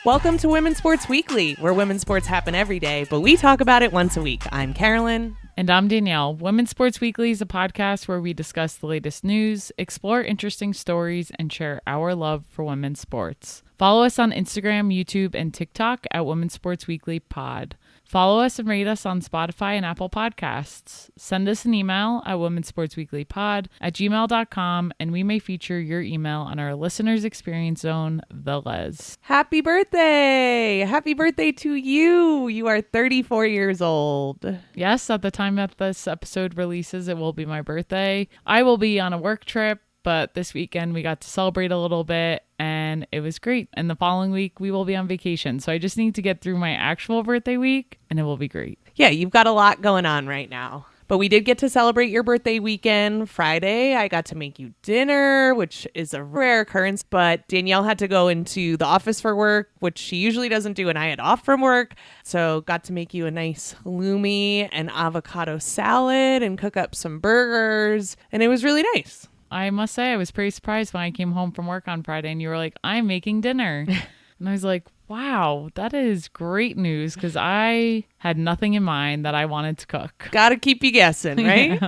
Welcome to Women's Sports Weekly, where women's sports happen every day, but we talk about it once a week. I'm Carolyn. And I'm Danielle. Women's Sports Weekly is a podcast where we discuss the latest news, explore interesting stories, and share our love for women's sports. Follow us on Instagram, YouTube, and TikTok at WomensSportsWeeklyPod. Follow us and rate us on Spotify and Apple Podcasts. Send us an email at WomensSportsWeeklyPod@gmail.com, and we may feature your email on our Listeners Experience Zone, The Les. Happy birthday! Happy birthday to you! You are 34 years old. Yes, at the time that this episode releases, it will be my birthday. I will be on a work trip, but this weekend we got to celebrate a little bit and it was great. And the following week we will be on vacation. So I just need to get through my actual birthday week and it will be great. Yeah, you've got a lot going on right now. But we did get to celebrate your birthday weekend. Friday, I got to make you dinner, which is a rare occurrence. But Danielle had to go into the office for work, which she usually doesn't do, and I had off from work. So got to make you a nice halloumi and avocado salad and cook up some burgers. And it was really nice. I must say, I was pretty surprised when I came home from work on Friday and you were like, I'm making dinner. And I was like, wow, that is great news because I had nothing in mind that I wanted to cook. Gotta keep you guessing, right?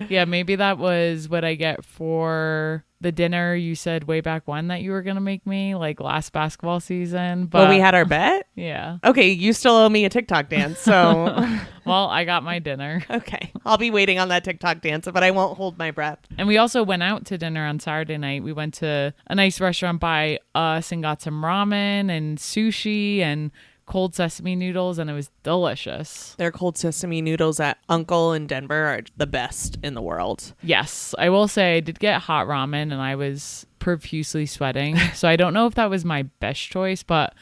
Yeah, maybe that was what I get for the dinner you said way back when that you were going to make me, like last basketball season. But when we had our bet? Yeah. Okay, you still owe me a TikTok dance, so... Well, I got my dinner. Okay, I'll be waiting on that TikTok dance, but I won't hold my breath. And we also went out to dinner on Saturday night. We went to a nice restaurant by us and got some ramen and sushi and cold sesame noodles, and it was delicious. Their cold sesame noodles at Uncle in Denver are the best in the world. Yes, I will say I did get hot ramen and I was profusely sweating. So I don't know if that was my best choice, but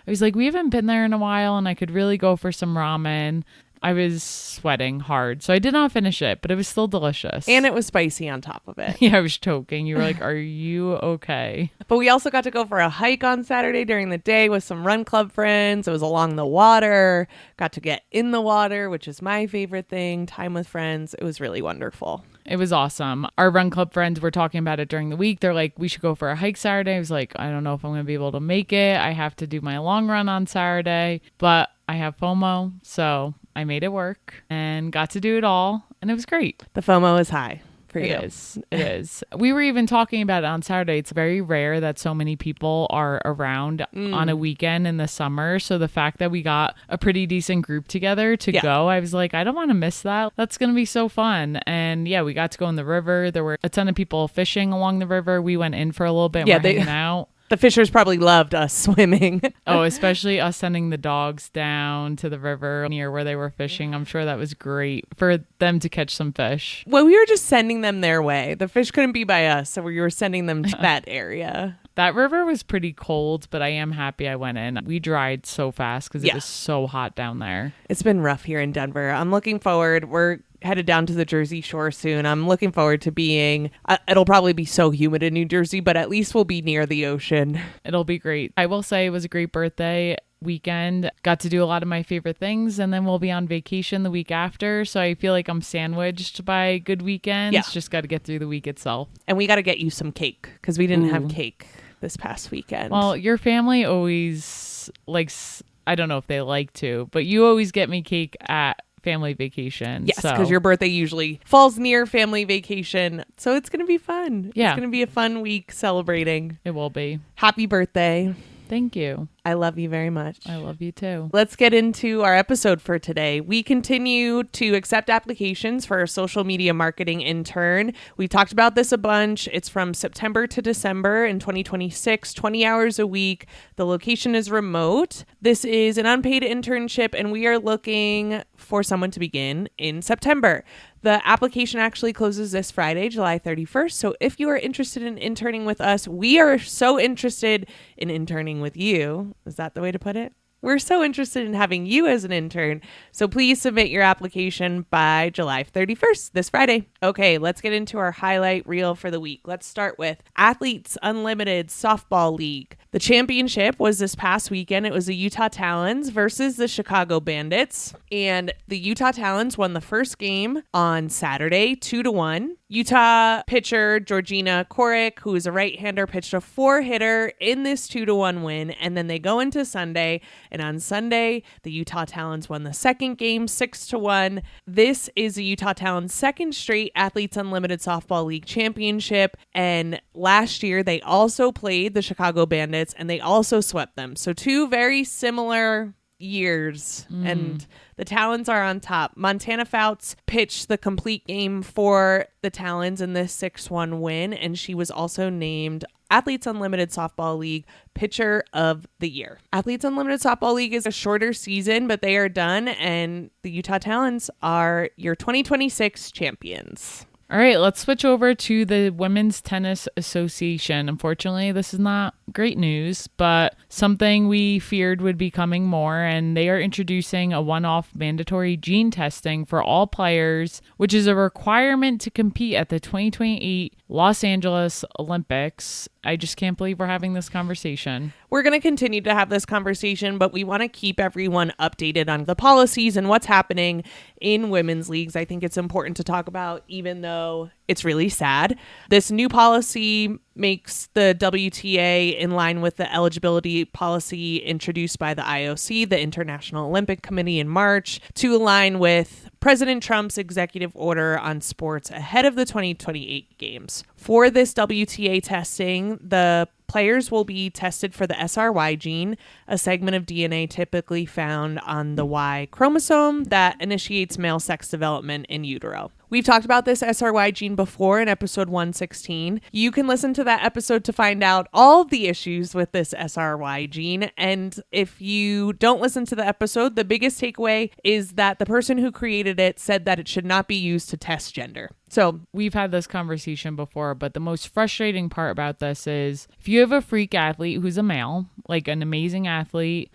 I was like, we haven't been there in a while and I could really go for some ramen. I was sweating hard, so I did not finish it, but it was still delicious. And it was spicy on top of it. Yeah, I was choking. You were like, are you okay? But we also got to go for a hike on Saturday during the day with some run club friends. It was along the water. Got to get in the water, which is my favorite thing. Time with friends. It was really wonderful. It was awesome. Our run club friends were talking about it during the week. They're like, we should go for a hike Saturday. I was like, I don't know if I'm going to be able to make it. I have to do my long run on Saturday, but I have FOMO, so I made it work and got to do it all, and it was great. The FOMO is high for you. It is. We were even talking about it on Saturday. It's very rare that so many people are around on a weekend in the summer. So the fact that we got a pretty decent group together to go, I was like, I don't want to miss that. That's going to be so fun. And yeah, we got to go in the river. There were a ton of people fishing along the river. We went in for a little bit and we're hanging out. The fishers probably loved us swimming. Oh, especially us sending the dogs down to the river near where they were fishing. I'm sure that was great for them to catch some fish. Well, we were just sending them their way. The fish couldn't be by us, so we were sending them to that area. That river was pretty cold, but I am happy I went in. We dried so fast because it was so hot down there. It's been rough here in Denver. I'm looking forward. We're headed down to the Jersey Shore soon. I'm looking forward to being, it'll probably be so humid in New Jersey, but at least we'll be near the ocean. It'll be great. I will say it was a great birthday weekend. Got to do a lot of my favorite things, and then we'll be on vacation the week after. So I feel like I'm sandwiched by good weekends. Yeah. Just got to get through the week itself. And we got to get you some cake because we didn't have cake this past weekend. Well, your family always likes, I don't know if they like to, but you always get me cake at family vacation. Yes, because your birthday usually falls near family vacation. So it's going to be fun. Yeah. It's going to be a fun week celebrating. It will be. Happy birthday. Thank you. I love you very much. I love you too. Let's get into our episode for today. We continue to accept applications for our social media marketing intern. We talked about this a bunch. It's from September to December in 2026, 20 hours a week. The location is remote. This is an unpaid internship, and we are looking for someone to begin in September. The application actually closes this Friday, July 31st. So if you are interested in interning with us, we are so interested in interning with you. Is that the way to put it? We're so interested in having you as an intern. So please submit your application by July 31st, this Friday. Okay, let's get into our highlight reel for the week. Let's start with Athletes Unlimited Softball League. The championship was this past weekend. It was the Utah Talons versus the Chicago Bandits. And the Utah Talons won the first game on Saturday, 2-1. Utah pitcher Georgina Korick, who is a right-hander, pitched a 4-hitter in this 2-1 win. And then they go into Sunday. And on Sunday, the Utah Talons won the second game 6-1. This is the Utah Talons' second straight Athletes Unlimited Softball League championship. And last year, they also played the Chicago Bandits and they also swept them. So 2 very similar years, and the Talons are on top. Montana Fouts pitched the complete game for the Talons in this 6-1 win, and she was also named Athletes Unlimited Softball League Pitcher of the Year. Athletes Unlimited Softball League is a shorter season, but they are done, and the Utah Talons are your 2026 champions. All right, let's switch over to the Women's Tennis Association. Unfortunately, this is not great news, but something we feared would be coming more, and they are introducing a one-off mandatory gene testing for all players, which is a requirement to compete at the 2028 Los Angeles Olympics. I just can't believe we're having this conversation. We're going to continue to have this conversation, but we want to keep everyone updated on the policies and what's happening in women's leagues. I think it's important to talk about, even though it's really sad. This new policy makes the WTA in line with the eligibility policy introduced by the IOC, the International Olympic Committee, in March, to align with President Trump's executive order on sports ahead of the 2028 games. For this WTA testing, the players will be tested for the SRY gene, a segment of DNA typically found on the Y chromosome that initiates male sex development in utero. We've talked about this SRY gene before in episode 116. You can listen to that episode to find out all the issues with this SRY gene. And if you don't listen to the episode, the biggest takeaway is that the person who created it said that it should not be used to test gender. So we've had this conversation before, but the most frustrating part about this is if you have a freak athlete who's a male, like an amazing athlete,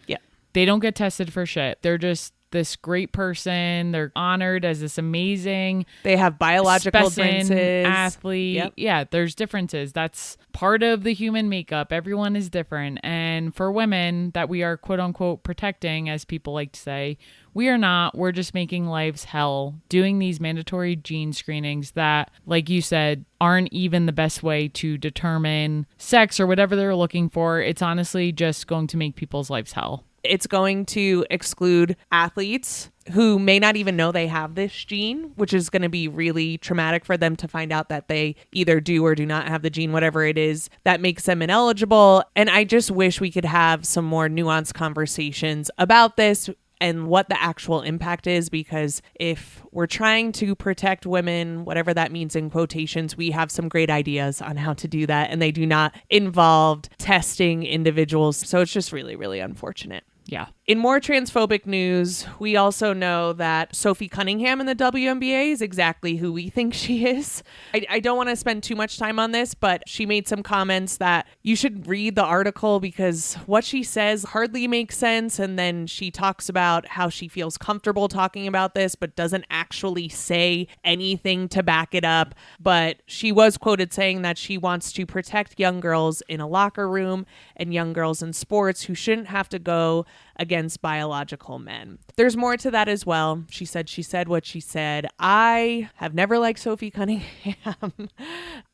they don't get tested for shit. They're just this great person. They're honored as this amazing, they have biological differences. Athlete. Yeah, there's differences. That's part of the human makeup. Everyone is different. And for women that we are quote unquote protecting, as people like to say, we are not. We're just making lives hell doing these mandatory gene screenings that, like you said, aren't even the best way to determine sex or whatever they're looking for. It's honestly just going to make people's lives hell. It's going to exclude athletes who may not even know they have this gene, which is going to be really traumatic for them to find out that they either do or do not have the gene, whatever it is that makes them ineligible. And I just wish we could have some more nuanced conversations about this and what the actual impact is, because if we're trying to protect women, whatever that means in quotations, we have some great ideas on how to do that, and they do not involve testing individuals. So it's just really, really unfortunate. Yeah. In more transphobic news, we also know that Sophie Cunningham in the WNBA is exactly who we think she is. I don't want to spend too much time on this, but she made some comments that you should read the article because what she says hardly makes sense. And then she talks about how she feels comfortable talking about this, but doesn't actually say anything to back it up. But she was quoted saying that she wants to protect young girls in a locker room and young girls in sports who shouldn't have to go against biological men. There's more to that as well. She said what she said. I have never liked Sophie Cunningham.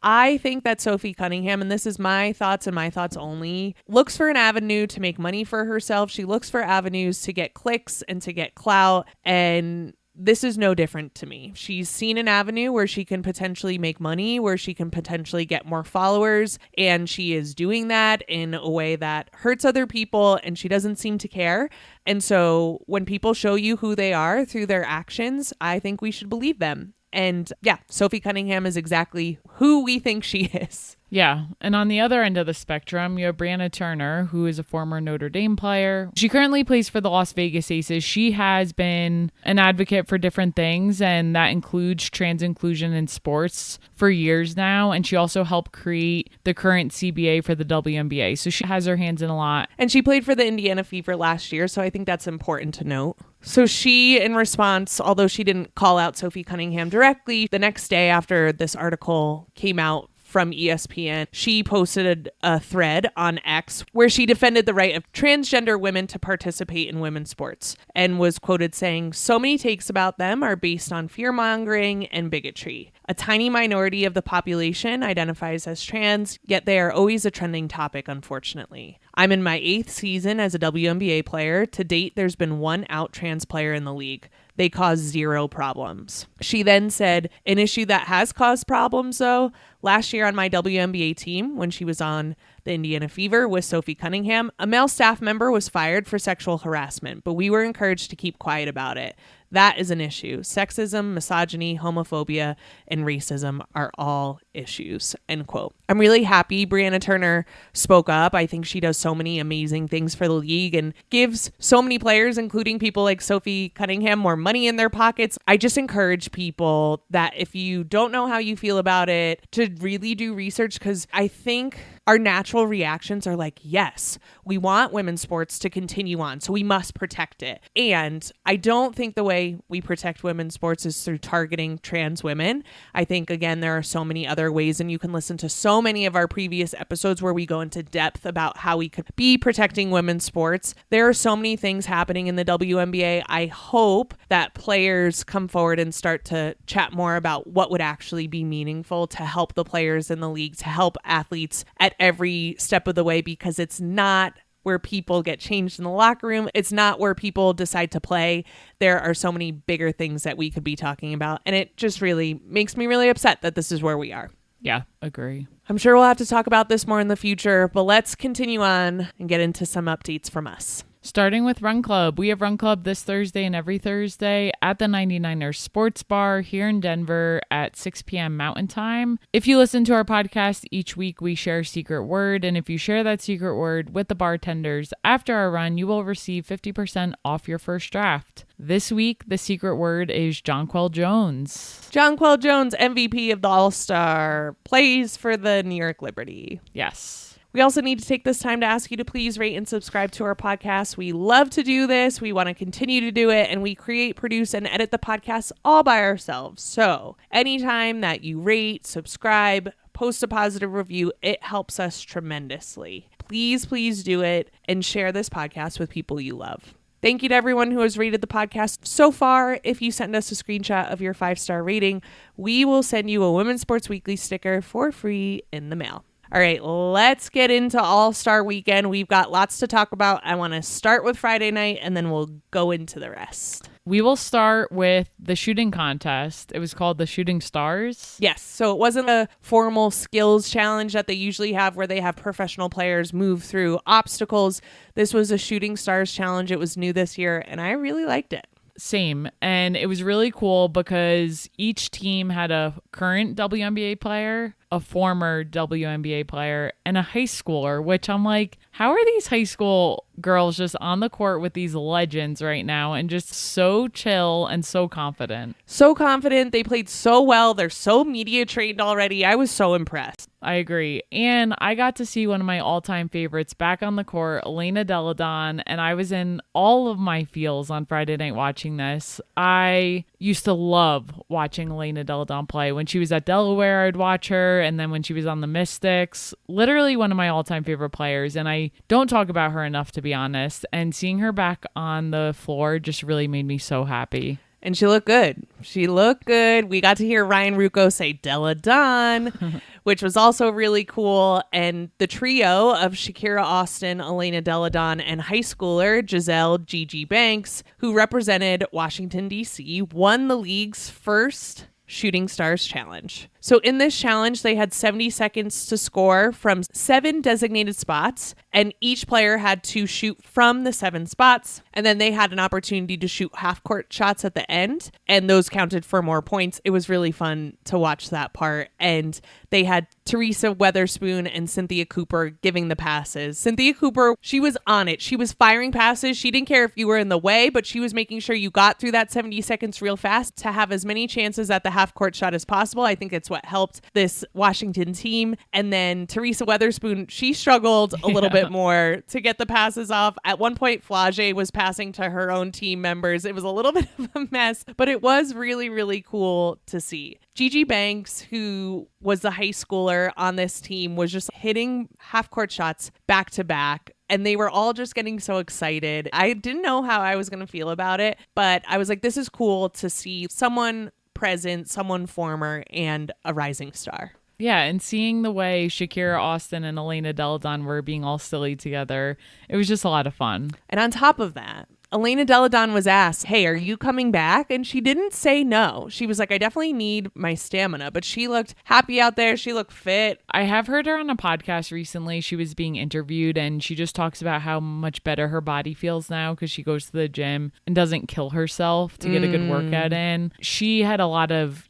I think that Sophie Cunningham, and this is my thoughts and my thoughts only, looks for an avenue to make money for herself. She looks for avenues to get clicks and to get clout, and this is no different to me. She's seen an avenue where she can potentially make money, where she can potentially get more followers, and she is doing that in a way that hurts other people, and she doesn't seem to care. And so when people show you who they are through their actions, I think we should believe them. And yeah, Sophie Cunningham is exactly who we think she is. Yeah. And on the other end of the spectrum, you have Brianna Turner, who is a former Notre Dame player. She currently plays for the Las Vegas Aces. She has been an advocate for different things, and that includes trans inclusion in sports for years now. And she also helped create the current CBA for the WNBA. So she has her hands in a lot. And she played for the Indiana Fever last year, so I think that's important to note. So she, in response, although she didn't call out Sophie Cunningham directly, the next day after this article came out from ESPN. She posted a thread on X where she defended the right of transgender women to participate in women's sports and was quoted saying, "So many takes about them are based on fear-mongering and bigotry. A tiny minority of the population identifies as trans, yet they are always a trending topic, unfortunately. I'm in my 8th season as a WNBA player. To date, there's been one out trans player in the league. They cause 0 problems." She then said, "An issue that has caused problems, though, last year on my WNBA team, when she was on the Indiana Fever with Sophie Cunningham, a male staff member was fired for sexual harassment, but we were encouraged to keep quiet about it. That is an issue. Sexism, misogyny, homophobia, and racism are all issues," end quote. I'm really happy Brianna Turner spoke up. I think she does so many amazing things for the league and gives so many players, including people like Sophie Cunningham, more money in their pockets. I just encourage people that if you don't know how you feel about it, to really do research, because I think our natural reactions are like, yes, we want women's sports to continue on, so we must protect it. And I don't think the way we protect women's sports is through targeting trans women. I think, again, there are so many other ways, and you can listen to so many of our previous episodes where we go into depth about how we could be protecting women's sports. There are so many things happening in the WNBA. I hope that players come forward and start to chat more about what would actually be meaningful to help the players in the league, to help athletes at every step of the way, because it's not where people get changed in the locker room. It's not where people decide to play. There are so many bigger things that we could be talking about. And it just really makes me really upset that this is where we are. Yeah, agree. I'm sure we'll have to talk about this more in the future, but let's continue on and get into some updates from us. Starting with Run Club. We have Run Club this Thursday and every Thursday at the 99ers Sports Bar here in Denver at 6 p.m. Mountain Time. If you listen to our podcast each week, we share a secret word. And if you share that secret word with the bartenders after our run, you will receive 50% off your first draft. This week, the secret word is Jonquel Jones. Jonquel Jones, MVP of the All-Star, plays for the New York Liberty. Yes. We also need to take this time to ask you to please rate and subscribe to our podcast. We love to do this. We want to continue to do it, and we create, produce, and edit the podcast all by ourselves. So anytime that you rate, subscribe, post a positive review, it helps us tremendously. Please, please do it and share this podcast with people you love. Thank you to everyone who has rated the podcast so far. If you send us a screenshot of your 5-star rating, we will send you a Women's Sports Weekly sticker for free in the mail. All right, let's get into All-Star Weekend. We've got lots to talk about. I want to start with Friday night, and then we'll go into the rest. We will start with the shooting contest. It was called the Shooting Stars. Yes, so it wasn't a formal skills challenge that they usually have where they have professional players move through obstacles. This was a Shooting Stars challenge. It was new this year, and I really liked it. Same. And it was really cool because each team had a current WNBA player, a former WNBA player, and a high schooler, which I'm like, how are these high school girls just on the court with these legends right now and just so chill and so confident? So confident. They played so well. They're so media trained already. I was so impressed. I agree. And I got to see one of my all-time favorites back on the court, Elena Delle Donne, and I was in all of my feels on Friday night watching this. I used to love watching Elena Delle Donne play. When she was at Delaware, I'd watch her, and then when she was on the Mystics, literally one of my all-time favorite players, and I don't talk about her enough, to be honest, and seeing her back on the floor just really made me so happy. And she looked good. She looked good. We got to hear Ryan Ruocco say Delle Donne, which was also really cool. And the trio of Shakira Austin, Elena Delle Donne, and high schooler Giselle Gigi Banks, who represented Washington, D.C., won the league's first Shooting Stars Challenge. So in this challenge, they had 70 seconds to score from 7 designated spots, and each player had to shoot from the 7 spots, and then they had an opportunity to shoot half-court shots at the end, and those counted for more points. It was really fun to watch that part, and they had Teresa Weatherspoon and Cynthia Cooper giving the passes. Cynthia Cooper, she was on it. She was firing passes. She didn't care if you were in the way, but she was making sure you got through that 70 seconds real fast to have as many chances at the half-court shot as possible. I think it's what helped this Washington team. And then Teresa Weatherspoon, she struggled a little bit more to get the passes off. At one point, Flage was passing to her own team members. It was a little bit of a mess, but it was really, really cool to see. Gigi Banks, who was the high schooler on this team, was just hitting half-court shots back to back. And they were all just getting so excited. I didn't know how I was going to feel about it, but I was like, this is cool to see someone present, someone former, and a rising star. Yeah, and seeing the way Shakira Austin and Elena Delle Donne were being all silly together, it was just a lot of fun. And on top of that, Elena Delle Donne was asked, hey, are you coming back? And she didn't say no. She was like, I definitely need my stamina. But she looked happy out there. She looked fit. I have heard her on a podcast recently. She was being interviewed and she just talks about how much better her body feels now because she goes to the gym and doesn't kill herself to get a good workout in. She had a lot of,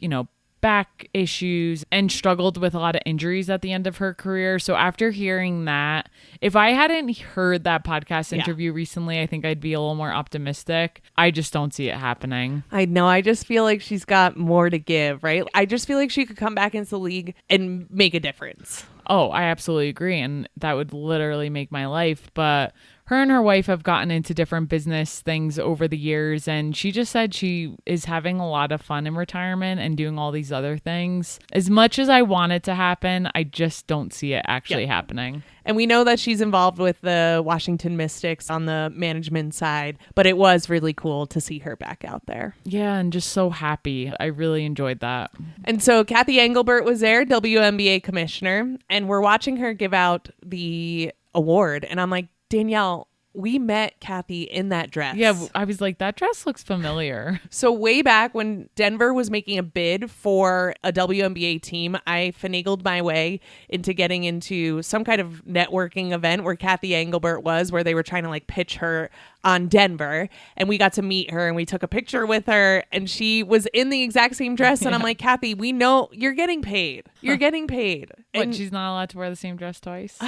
back issues and struggled with a lot of injuries at the end of her career. So after hearing that, if I hadn't heard that podcast interview recently, I think I'd be a little more optimistic. I just don't see it happening. I know. I just feel like she's got more to give, right? I just feel like she could come back into the league and make a difference. Oh, I absolutely agree. And that would literally make my life. But her and her wife have gotten into different business things over the years, and she just said she is having a lot of fun in retirement and doing all these other things. As much as I want it to happen, I just don't see it actually happening. And we know that she's involved with the Washington Mystics on the management side, but it was really cool to see her back out there. Yeah, and just so happy. I really enjoyed that. And so Kathy Engelbert was there, WNBA commissioner, and we're watching her give out the award. And I'm like, Danielle, we met Kathy in that dress. Yeah, I was like, that dress looks familiar. So way back when Denver was making a bid for a WNBA team, I finagled my way into getting into some kind of networking event where Kathy Engelbert was, where they were trying to pitch her on Denver. And we got to meet her and we took a picture with her and she was in the exact same dress. And I'm like, Kathy, we know you're getting paid. You're getting paid. What, she's not allowed to wear the same dress twice?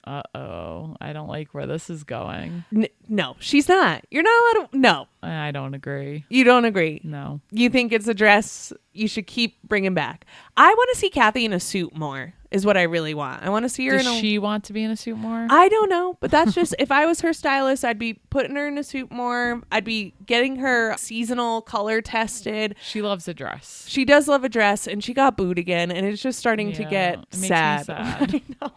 Uh-oh. I don't like where this is going. No, she's not. You're not allowed to. No. I don't agree. You don't agree? No. You think it's a dress you should keep bringing back? I want to see Kathy in a suit more is what I really want. I want to see her Does she want to be in a suit more? I don't know, but that's just, if I was her stylist, I'd be putting her in a suit more. I'd be getting her seasonal color tested. She loves a dress. She does love a dress, and she got booed again, and it's just starting to get sad. I know.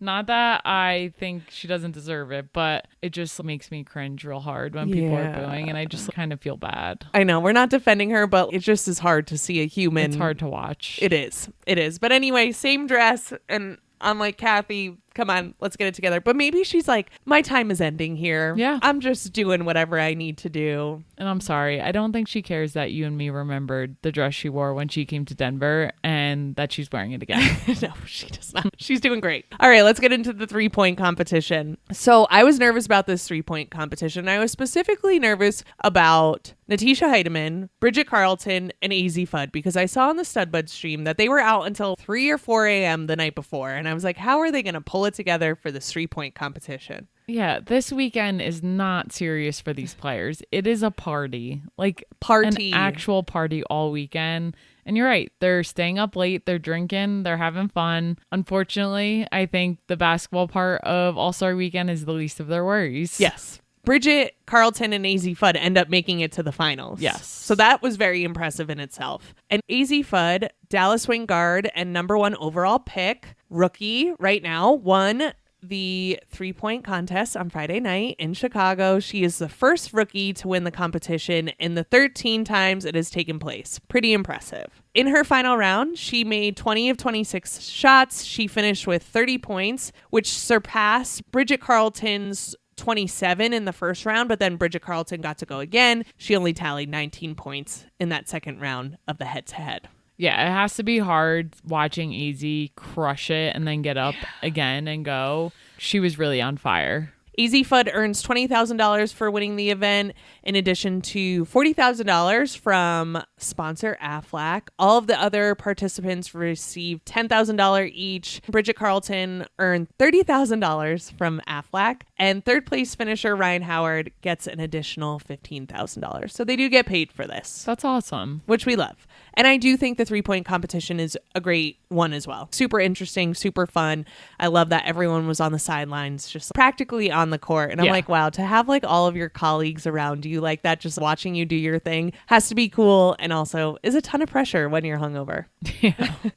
Not that I think she doesn't deserve it, but it just makes me cringe real hard when people are booing, and I just kind of feel bad. I know. We're not defending her, but it just is hard to see a human. It's hard to watch. It is. It is. But anyway, same dress, and I'm like, Kathy, come on, let's get it together. But maybe she's like, my time is ending here. Yeah. I'm just doing whatever I need to do. And I'm sorry. I don't think she cares that you and me remembered the dress she wore when she came to Denver and that she's wearing it again. No, she does not. She's doing great. All right, let's get into the 3-point competition. So I was nervous about this 3-point competition. I was specifically nervous about Natisha Heidemann, Bridget Carlton, and Azzi Fudd because I saw on the StudBudz stream that they were out until 3 or 4 a.m. the night before. And I was like, how are they going to pull it together for this 3-point competition? Yeah, this weekend is not serious for these players. It is a party. An actual party all weekend. And you're right. They're staying up late. They're drinking. They're having fun. Unfortunately, I think the basketball part of All-Star Weekend is the least of their worries. Yes. Bridget Carlton and Azzi Fudd end up making it to the finals. Yes. So that was very impressive in itself. And Azzi Fudd, Dallas wing guard and #1 overall pick, rookie right now, won the 3-point contest on Friday night in Chicago. She is the first rookie to win the competition in the 13 times it has taken place. Pretty impressive. In her final round, she made 20 of 26 shots. She finished with 30 points, which surpassed Bridget Carlton's 27 in the first round, but then Bridget Carlton got to go again. She only tallied 19 points in that second round of the head-to-head. Yeah, it has to be hard watching Azzi crush it and then get up again and go. She was really on fire. Azzi Fudd earns $20,000 for winning the event, in addition to $40,000 from sponsor Aflac. All of the other participants received $10,000 each. Bridget Carlton earned $30,000 from Aflac, And third place finisher Ryan Howard gets an additional $15,000. So they do get paid for this. That's awesome. Which we love. And I do think the 3-point competition is a great one as well. Super interesting, super fun. I love that everyone was on the sidelines, just practically on the court. And I'm like, wow, to have like all of your colleagues around you like that, just watching you do your thing has to be cool. And also is a ton of pressure when you're hungover. Yeah. All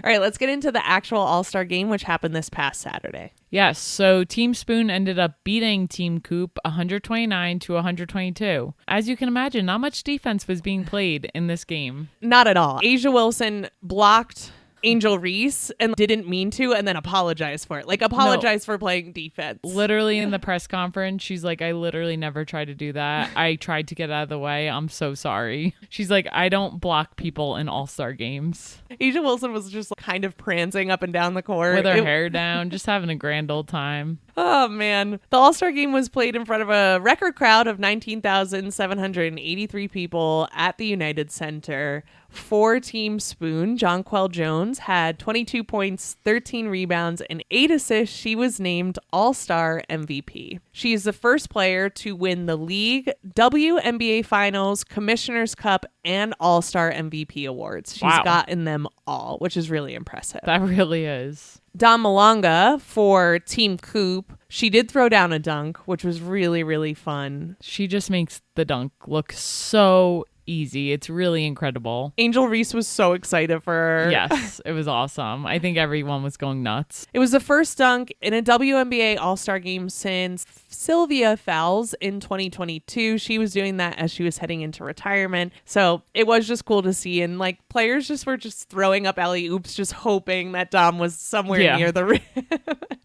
right, let's get into the actual All-Star game, which happened this past Saturday. Yes, so Team Spoon ended up beating Team Coop 129-122. As you can imagine, not much defense was being played in this game. Not at all. Asia Wilson blocked Angel Reese and didn't mean to, and then apologized for it. Like, apologize for playing defense. Literally in the press conference, she's like, I literally never tried to do that. I tried to get out of the way. I'm so sorry. She's like, I don't block people in all-star games. Asia Wilson was just kind of prancing up and down the court. With her hair down, just having a grand old time. Oh, man. The All-Star game was played in front of a record crowd of 19,783 people at the United Center. For Team Spoon, Jonquel Jones had 22 points, 13 rebounds, and 8 assists. She was named All-Star MVP. She is the first player to win the league, WNBA Finals, Commissioner's Cup, and All-Star MVP awards. She's gotten them all, which is really impressive. That really is. Dom Malonga for Team Coop, she did throw down a dunk, which was really, really fun. She just makes the dunk look so easy. It's really incredible. Angel Reese was so excited for her. Yes, it was awesome. I think everyone was going nuts. It was the first dunk in a WNBA All-Star game since Sylvia Fowles in 2022. She was doing that as she was heading into retirement. So it was just cool to see. And like players just were just throwing up alley-oops, just hoping that Dom was somewhere near the rim.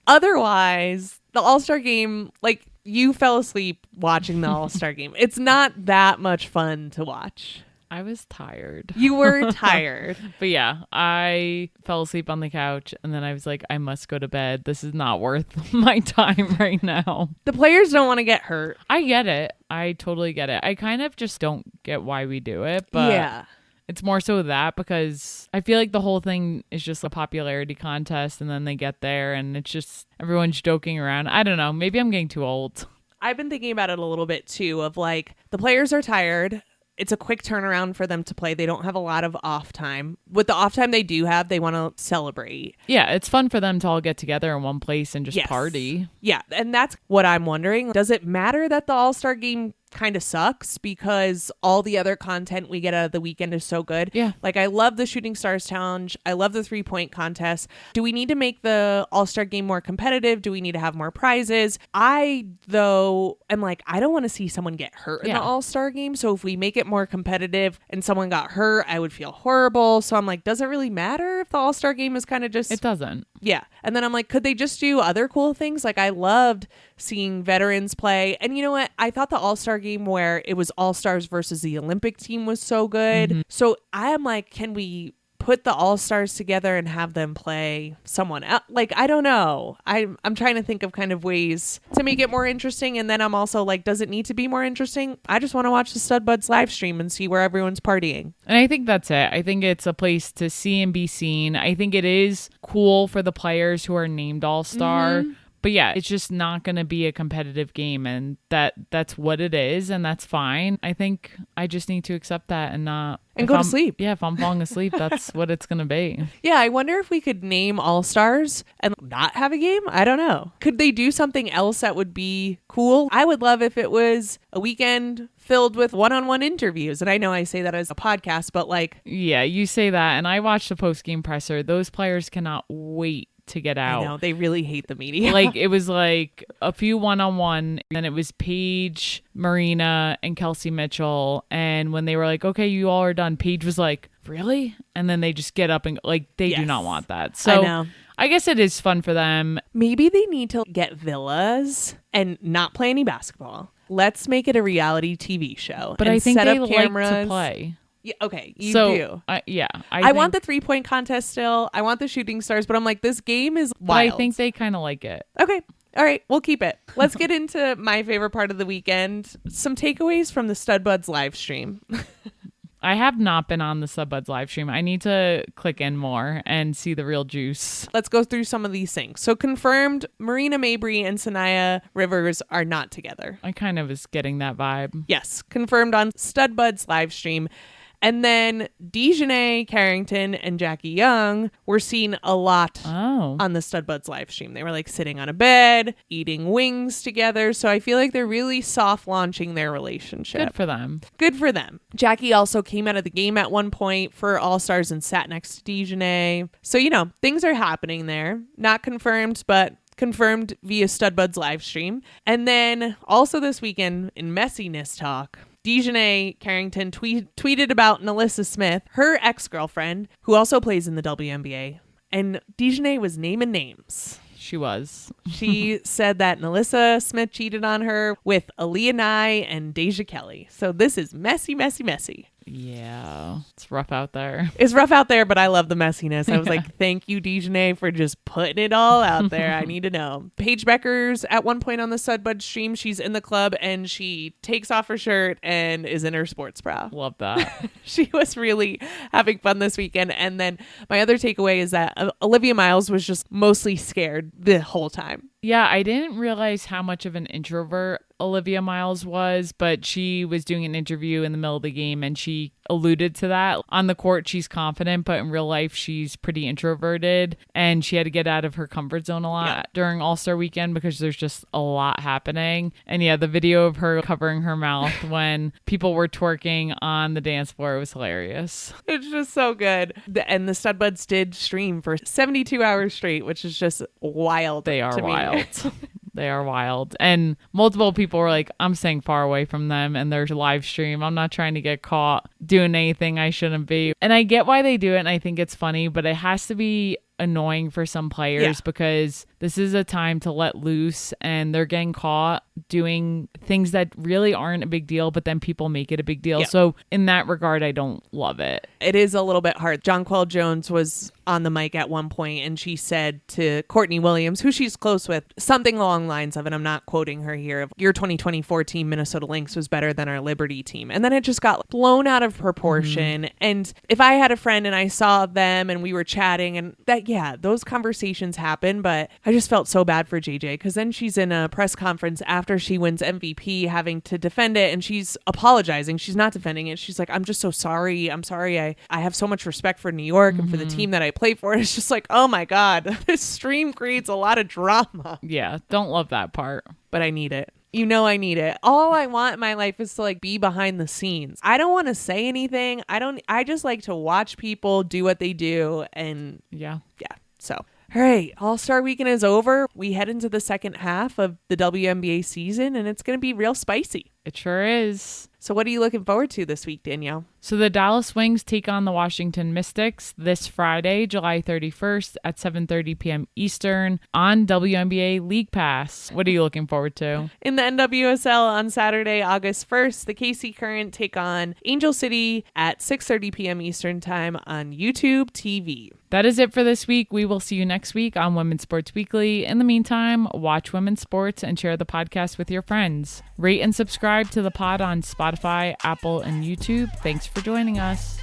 Otherwise, the All-Star game, like, you fell asleep watching the All-Star game. It's not that much fun to watch. I was tired. You were tired. But yeah, I fell asleep on the couch and then I was like, I must go to bed. This is not worth my time right now. The players don't want to get hurt. I get it. I totally get it. I kind of just don't get why we do it. But yeah. It's more so that because I feel like the whole thing is just a popularity contest and then they get there and it's just everyone's joking around. I don't know. Maybe I'm getting too old. I've been thinking about it a little bit too of like the players are tired. It's a quick turnaround for them to play. They don't have a lot of off time. With the off time they do have, they want to celebrate. Yeah, it's fun for them to all get together in one place and just party. Yeah, and that's what I'm wondering. Does it matter that the All-Star game kind of sucks because all the other content we get out of the weekend is so good? Yeah. Like, I love the Shooting Stars Challenge. I love the 3-point contest. Do we need to make the All-Star game more competitive? Do we need to have more prizes? I, though, am like, I don't want to see someone get hurt in the All-Star game. So if we make it more competitive and someone got hurt, I would feel horrible. So I'm like, does it really matter if the All-Star game is kind of just... It doesn't. Yeah. And then I'm like, could they just do other cool things? Like, I loved seeing veterans play. And you know what? I thought the All-Star game where it was All-Stars versus the Olympic team was so good. Mm-hmm. So I am like, can we put the All-Stars together and have them play someone else? Like, I don't know. I'm trying to think of kind of ways to make it more interesting. And then I'm also like, does it need to be more interesting? I just want to watch the StudBudz live stream and see where everyone's partying. And I think that's it. I think it's a place to see and be seen. I think it is cool for the players who are named All-Star. Mm-hmm. But yeah, it's just not going to be a competitive game, and that's what it is, and that's fine. I think I just need to accept that and not... And go to sleep. Yeah, if I'm falling asleep, that's what it's going to be. Yeah, I wonder if we could name All-Stars and not have a game. I don't know. Could they do something else that would be cool? I would love if it was a weekend filled with one-on-one interviews. And I know I say that as a podcast, but like... Yeah, you say that, and I watched the post-game presser. Those players cannot wait to get out. I know, they really hate the media. Like, it was like a few one-on-one, and it was Paige, Marina, and Kelsey Mitchell. And when they were like, okay, you all are done, Paige was like, really? And then they just get up and like, they do not want that. So I know. I guess it is fun for them. Maybe they need to get villas and not play any basketball. Let's make it a reality TV show. But I think they like to play. Yeah, okay, you do. I want the 3-point contest still. I want the Shooting Stars, but I'm like, this game is wild. I think they kind of like it. Okay. All right, we'll keep it. Let's get into my favorite part of the weekend. Some takeaways from the StudBudz live stream. I have not been on the StudBudz live stream. I need to click in more and see the real juice. Let's go through some of these things. So confirmed, Marina Mabrey and Sanaya Rivers are not together. I kind of was getting that vibe. Yes, confirmed on StudBudz live stream. And then Dejanay Carrington and Jackie Young were seen a lot on the StudBudz live stream. They were like sitting on a bed, eating wings together. So I feel like they're really soft launching their relationship. Good for them. Good for them. Jackie also came out of the game at one point for All-Stars and sat next to Dejanay. So, you know, things are happening there. Not confirmed, but confirmed via StudBudz live stream. And then also this weekend in messiness talk, Dejanay Carrington tweeted about Nalissa Smith, her ex-girlfriend, who also plays in the WNBA. And Dejanay was naming names. She was. She said that Nalissa Smith cheated on her with Aaliyah Nye and Deja Kelly. So this is messy, messy, messy. Yeah, it's rough out there. It's rough out there, but I love the messiness. I was like, thank you, Dejanay, for just putting it all out there. I need to know. Paige Becker's at one point on the StudBudz stream. She's in the club and she takes off her shirt and is in her sports bra. Love that. She was really having fun this weekend. And then my other takeaway is that Olivia Miles was just mostly scared the whole time. Yeah, I didn't realize how much of an introvert Olivia Miles was, but she was doing an interview in the middle of the game and she alluded to that. On the court, she's confident, but in real life, she's pretty introverted and she had to get out of her comfort zone a lot during All-Star Weekend because there's just a lot happening. And yeah, the video of her covering her mouth when people were twerking on the dance floor was hilarious. It's just so good. And the StudBudz did stream for 72 hours straight, which is just wild. They are wild. They are wild. And multiple people were like, I'm staying far away from them and there's a live stream. I'm not trying to get caught doing anything I shouldn't be. And I get why they do it and I think it's funny, but it has to be annoying for some players because this is a time to let loose and they're getting caught doing things that really aren't a big deal, but then people make it a big deal. So in that regard, I don't love it. It is a little bit hard. Jonquel Jones was on the mic at one point and she said to Courtney Williams, who she's close with, something along the lines of, and I'm not quoting her here, your 2024 team, Minnesota Lynx, was better than our Liberty team. And then it just got blown out of proportion. And if I had a friend and I saw them and we were chatting and that, yeah, those conversations happen, but I just felt so bad for JJ because then she's in a press conference after she wins MVP having to defend it and she's apologizing. She's not defending it. She's like, I'm just so sorry. I'm sorry. I have so much respect for New York and for the team that I play for. And it's just like, oh my God, this stream creates a lot of drama. Yeah, don't love that part. But I need it. You know I need it. All I want in my life is to like be behind the scenes. I don't want to say anything. I just like to watch people do what they do and yeah. So, all right, All-Star Weekend is over. We head into the second half of the WNBA season and it's going to be real spicy. It sure is. So what are you looking forward to this week, Danielle? So the Dallas Wings take on the Washington Mystics this Friday, July 31st at 7:30 p.m. Eastern on WNBA League Pass. What are you looking forward to? In the NWSL on Saturday, August 1st, the KC Current take on Angel City at 6:30 p.m. Eastern Time on YouTube TV. That is it for this week. We will see you next week on Women's Sports Weekly. In the meantime, watch women's sports and share the podcast with your friends. Rate and subscribe to the pod on Spotify, Apple, and YouTube. Thanks for joining us.